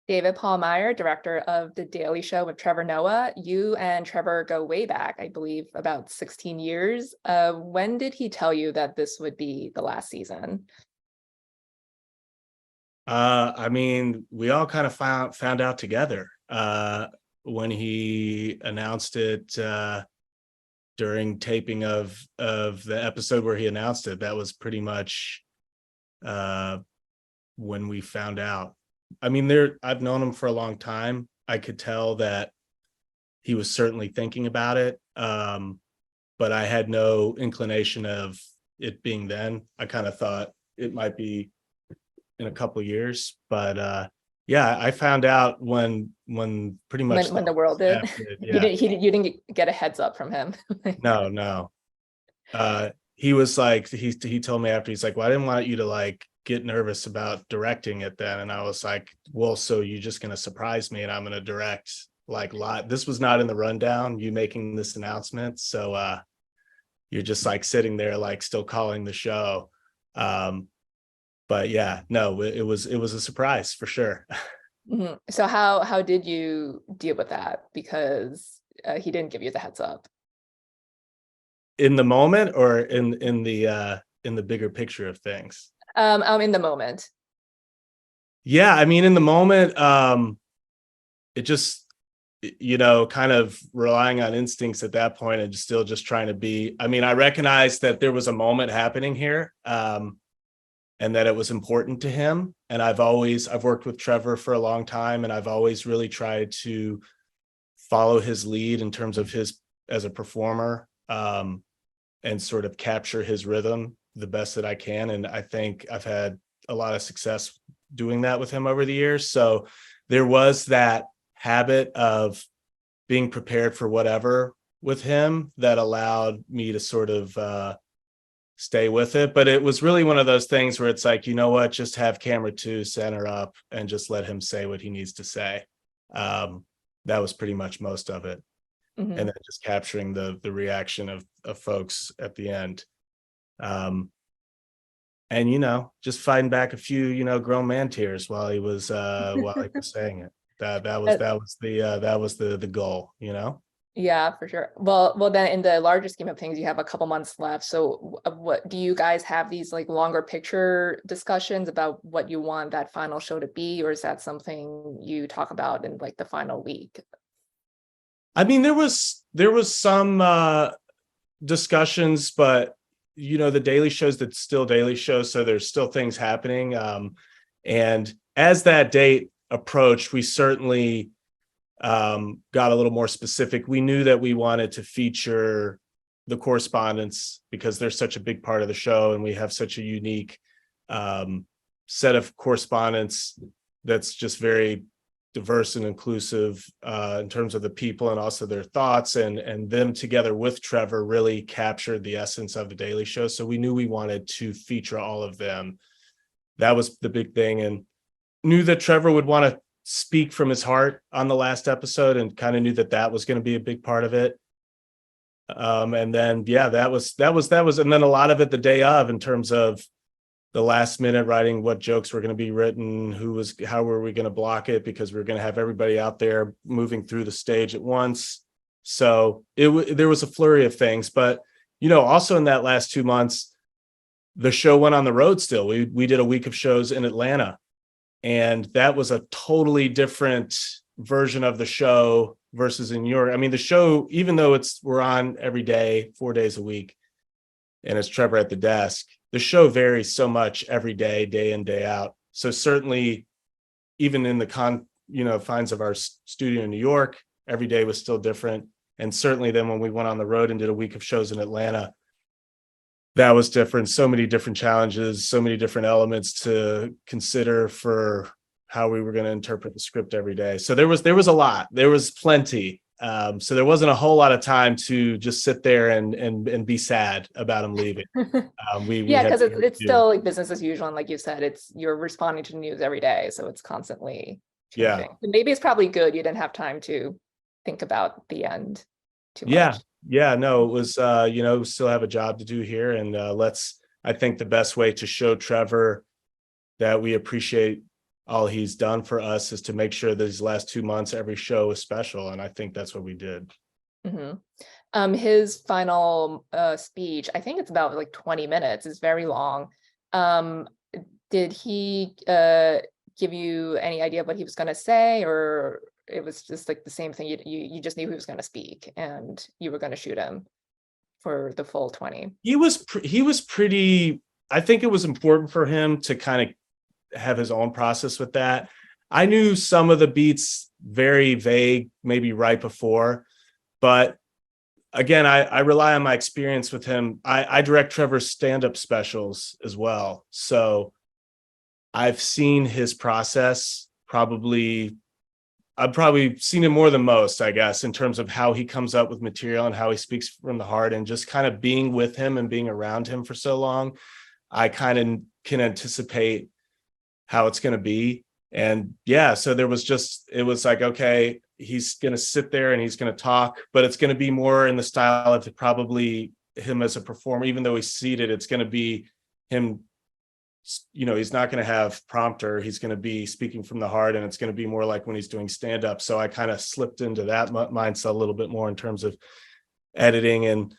David Paul Meyer, director of The Daily Show with Trevor Noah. You and Trevor go way back, I believe, about 16 years. When did he tell you that this would be the last season? I mean, we all kind of found out together when he announced it during taping of the episode where he announced it. That was pretty much when we found out. I mean, I've known him for a long time. I could tell that he was certainly thinking about it, but I had no inclination of it being then. I kind of thought it might be in a couple of years, but yeah, I found out when pretty much When the world did? Yeah. You didn't get a heads up from him. No. He was like, he told me after, he's like, well, I didn't want you to like get nervous about directing it then. And I was like, well, so you're just going to surprise me and I'm going to direct like live. This was not in the rundown, you making this announcement. So you're just like sitting there, like still calling the show. But yeah, no, it was a surprise for sure. Mhm. So how did you deal with that? Because he didn't give you the heads up. In the moment or in the bigger picture of things? In the moment. Yeah, I mean, in the moment, it just, kind of relying on instincts at that point and still just trying to be, I mean, I recognized that there was a moment happening here, and that it was important to him. And I've worked with Trevor for a long time, and I've always really tried to follow his lead in terms of his as a performer, and sort of capture his rhythm the best that I can. And I think I've had a lot of success doing that with him over the years. So there was that habit of being prepared for whatever with him that allowed me to sort of stay with it. But it was really one of those things where it's like, you know what, just have camera 2 center up and just let him say what he needs to say. That was pretty much most of it. Mhm. And then just capturing the reaction of folks at the end. And just fighting back a few, grown man tears while he was saying it. That was the goal. Yeah, for sure. Well, then in the larger scheme of things, you have a couple months left. So what do you guys have these like longer picture discussions about what you want that final show to be, or is that something you talk about in like the final week? I mean, there was some discussions, but the Daily Show's that's still Daily Show, so there's still things happening. And as that date approached, we certainly got a little more specific. We knew that we wanted to feature the correspondents because they're such a big part of the show, and we have such a unique set of correspondents that's just very diverse and inclusive in terms of the people and also their thoughts, and them together with Trevor really captured the essence of the Daily Show. So we knew we wanted to feature all of them. That was the big thing, and knew that Trevor would want to speak from his heart on the last episode, and kind of knew that was going to be a big part of it. And then, yeah, that was, and then a lot of it the day of, in terms of the last minute writing, what jokes were going to be written, how were we going to block it, because we were going to have everybody out there moving through the stage at once. So there was a flurry of things, but also in that last 2 months, the show went on the road still. We did a week of shows in Atlanta, and that was a totally different version of the show versus in New York. I mean, the show, even though we're on every day, 4 days a week, and it's Trevor at the desk, the show varies so much every day, day in, day out. So certainly, even in the confines of our studio in New York, every day was still different. And certainly then when we went on the road and did a week of shows in Atlanta, that was different. So many different challenges, so many different elements to consider for how we were going to interpret the script every day. So there was a lot. There was plenty. So there wasn't a whole lot of time to just sit there and be sad about him leaving. Yeah, because it's still like business as usual, and like you said, you're responding to the news every day, so it's constantly changing. Yeah. Maybe it's probably good you didn't have time to think about the end too much. Yeah, no, it was we still have a job to do here, and I think the best way to show Trevor that we appreciate he's done for us is to make sure that these last 2 months, every show is special. And I think that's what we did. His final speech, I think it's about like 20 minutes, it's very long. Did he give you any idea of what he was going to say, or it was just like the same thing, you just knew he was going to speak and you were going to shoot him for the full 20? He was pretty, I think it was important for him to kind of have his own process with that. I knew some of the beats very vague, maybe right before, but again, I rely on my experience with him. I direct Trevor's stand-up specials as well. So I've seen his process I've probably seen it more than most, I guess, in terms of how he comes up with material and how he speaks from the heart, and just kind of being with him and being around him for so long, I kind of can anticipate how it's going to be. And yeah, so it was like, okay, he's going to sit there and he's going to talk, but it's going to be more in the style of probably him as a performer. Even though he's seated, it's going to be him, he's not going to have prompter. He's going to be speaking from the heart, and it's going to be more like when he's doing stand up. So I kind of slipped into that mindset a little bit more in terms of editing and,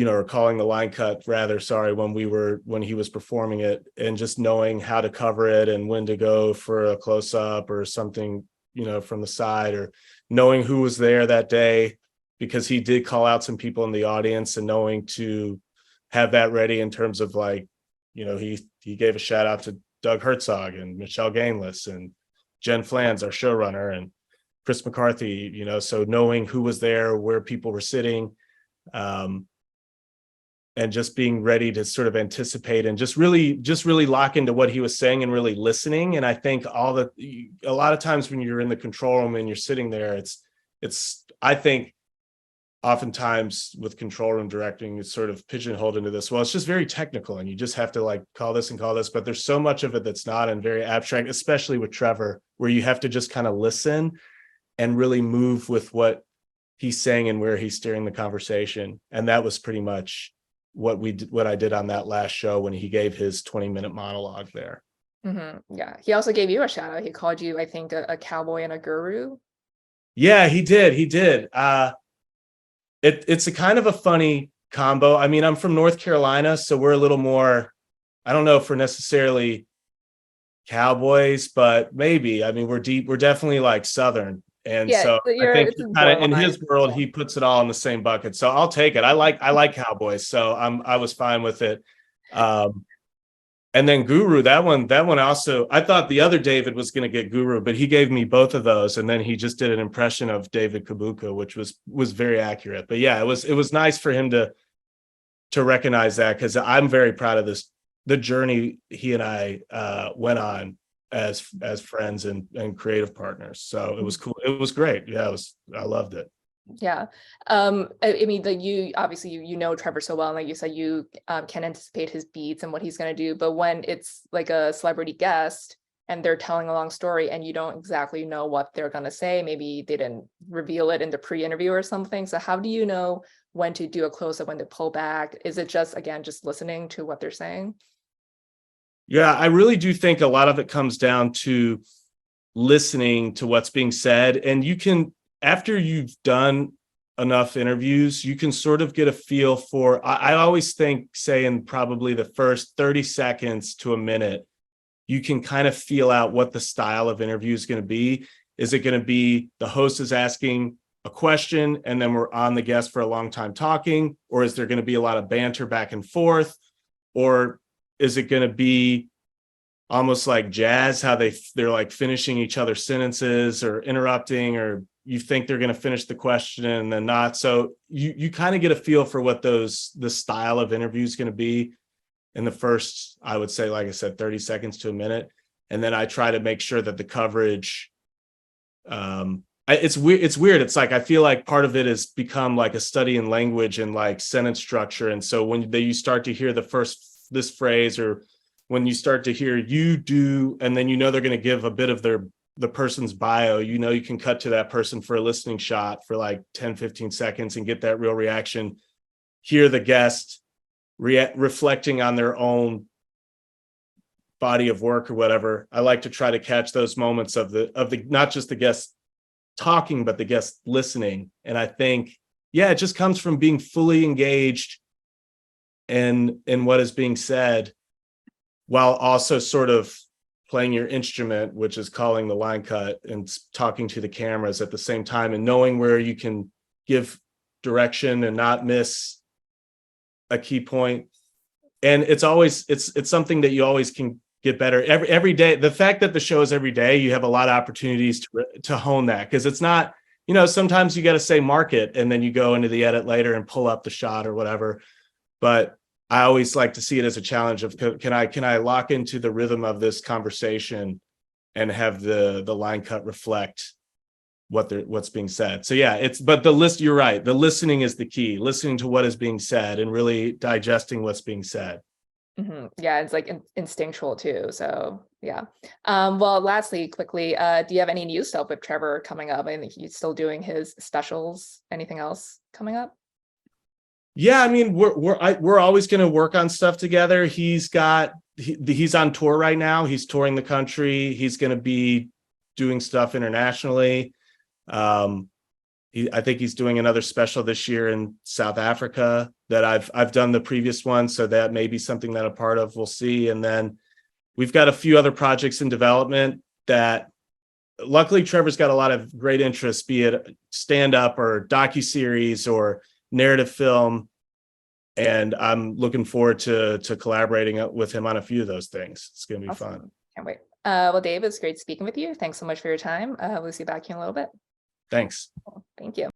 or calling the line cut rather, when he was performing it, and just knowing how to cover it and when to go for a close up or something, from the side, or knowing who was there that day, because he did call out some people in the audience, and knowing to have that ready in terms of like, he gave a shout out to Doug Herzog and Michelle Gainless and Jen Flans, our showrunner, and Chris McCarthy, so knowing who was there, where people were sitting, and just being ready to sort of anticipate and just really lock into what he was saying and really listening. And I think a lot of times when you're in the control room and you're sitting there, I think oftentimes with control room directing, it's sort of pigeonholed into this, well, it's just very technical and you just have to like call this and call this, but there's so much of it that's not, and very abstract, especially with Trevor, where you have to just kind of listen and really move with what he's saying and where he's steering the conversation. And that was pretty much what I did on that last show when he gave his 20-minute monologue there. Yeah. He also gave you a shout out. He called you, I think, a cowboy and a guru. Yeah, he did. It's a kind of a funny combo. I mean, I'm from North Carolina, so we're a little more, I don't know if we're necessarily cowboys, but maybe. I mean, we're definitely like Southern. And yeah, so I think kind of in his world, he puts it all in the same bucket. So I'll take it. I like cowboys, so I was fine with it. And then Guru, that one also, I thought the other David was going to get Guru, but he gave me both of those, and then he just did an impression of David Kabuka, which was very accurate. But yeah, it was nice for him to recognize that, because I'm very proud of the journey he and I went on as friends and creative partners. So it was cool. It was great. Yeah, I loved it. Yeah. I mean, you obviously you know Trevor so well, and like you said, you can anticipate his beats and what he's going to do. But when it's like a celebrity guest and they're telling a long story and you don't exactly know what they're going to say, maybe they didn't reveal it in the pre-interview or something. So how do you know when to do a close-up, when to pull back? Is it just listening to what they're saying? Yeah, I really do think a lot of it comes down to listening to what's being said. And you can, after you've done enough interviews, you can sort of get a feel for, I always think, say in probably the first 30 seconds to a minute, you can kind of feel out what the style of interview is going to be. Is it going to be the host is asking a question and then we're on the guest for a long time talking? Or is there going to be a lot of banter back and forth? Or is it going to be almost like jazz, how they're like finishing each other's sentences or interrupting, or you think they're going to finish the question and then not? So you kind of get a feel for what the style of interview is going to be in the first, I would say, like I said, 30 seconds to a minute. And then I try to make sure that the coverage, it's weird. It's like, I feel like part of it has become like a study in language and like sentence structure. And so when you start to hear this phrase, or when you start to hear you do, and then they're going to give a bit of the person's bio, you can cut to that person for a listening shot for like 10-15 seconds and get that real reaction, hear the guest reflecting on their own body of work or whatever, I like to try to catch those moments of the not just the guests talking, but the guests listening. And I think, yeah, it just comes from being fully engaged in what is being said, while also sort of playing your instrument, which is calling the line cut and talking to the cameras at the same time, and knowing where you can give direction and not miss a key point. And it's something that you always can get better every day. The fact that the show is every day, you have a lot of opportunities to hone that, because it's not, sometimes you got to say market and then you go into the edit later and pull up the shot or whatever. But I always like to see it as a challenge of, can I lock into the rhythm of this conversation and have the line cut reflect what's being said. So yeah, but you're right. The listening is the key, listening to what is being said and really digesting what's being said. Mm-hmm. Yeah, it's like instinctual too. So yeah. Well, lastly, quickly, do you have any new stuff with Trevor coming up? I think he's still doing his specials. Anything else coming up? Yeah, I mean, we're always going to work on stuff together. He's on tour right now. He's touring the country. He's going to be doing stuff internationally. I think he's doing another special this year in South Africa that I've done the previous one, so that may be something that I'm part of. We'll see. And then we've got a few other projects in development that, luckily, Trevor's got a lot of great interests, be it stand-up or docuseries or narrative film, and I'm looking forward to collaborating with him on a few of those things. It's going to be Awesome. fun. Can't wait. Well, Dave, it's great speaking with you. Thanks so much for your time. We'll see you back here in a little bit. Thanks. Thank you.